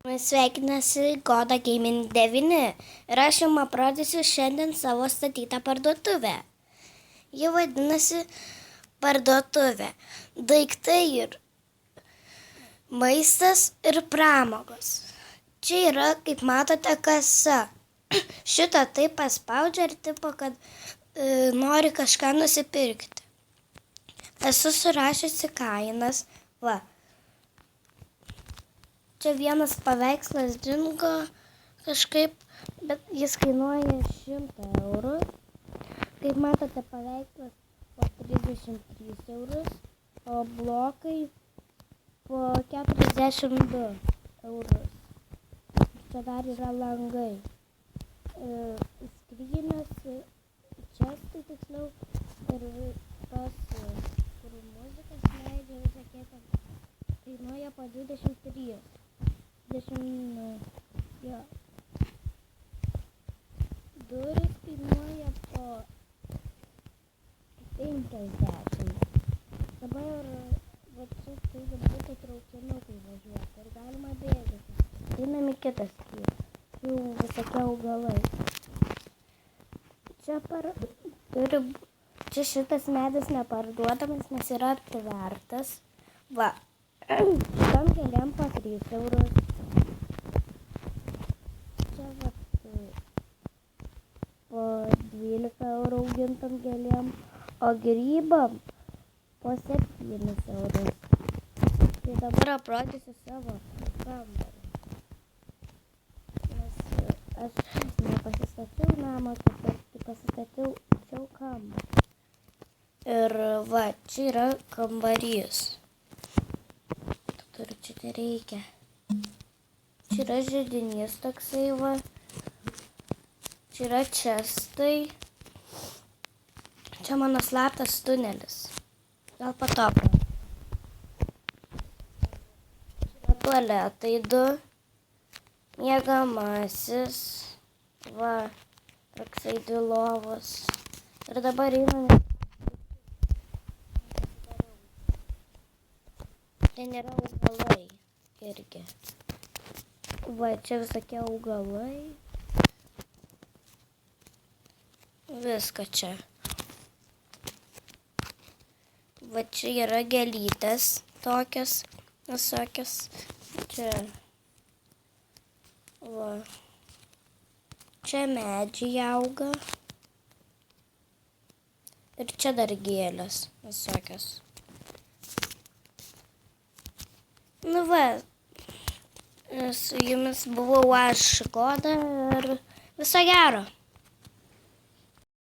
Sveikinasi Goda Gaming 9 ir aš jums parodysiu šiandien savo statytą parduotuvę. Ji vadinasi parduotuvė. Daiktai ir maistas ir pramogos. Čia yra, kaip matote, kasa. Šitą taip paspaudžia ir tipo, kad nori kažką nusipirkti. Esu surašiusi kainas. Va. Čia vienas paveikslas dingo kažkaip, bet jis kainuoja 100 eurų. Kaip matote, paveikslas po 33 eurus, o blokai po 42 eurus. Čia dar yra langai. Skrynios, čestai tiksliau, ir tos, kur muzikas leidžia, visokie ten, kainuoja po 23. Jo. Durys kainuoja po 50. Dabar va čia turi būti traukinukai važiuoti ir galima bėgti. Einam į kitą skyrių. Jau visokie augalai. Čia šitas medis neparduodamas, nes yra aptvertas. Va. Šitam gėlėm po 3 eurus. Čia va po 12 eurų augintam gėlėm, o grybam po 7 eurus. Tai dabar aprodysiu savo kambarį. Nes aš nepasistačiau namą, tik pasistačiau kambarį. Ir va, čia yra kambarys. Ir čia nereikia. Čia yra židinys toksai va. Čia yra čestai. Čia mano slaptas tunelis. Gal patobu. Čia yra tualetai 2. Miegamasis. Va. Toksai 2 lovos. Ir dabar einame. Ten yra augalai irgi. Va, čia visokie augalai. Viską čia. Va, čia yra gėlytės tokios, visokios. Čia. Va. Čia medžiai auga. Ir čia dar gėlės visokios. Nu va, su jumis buvau aš, Goda, ir viso gero.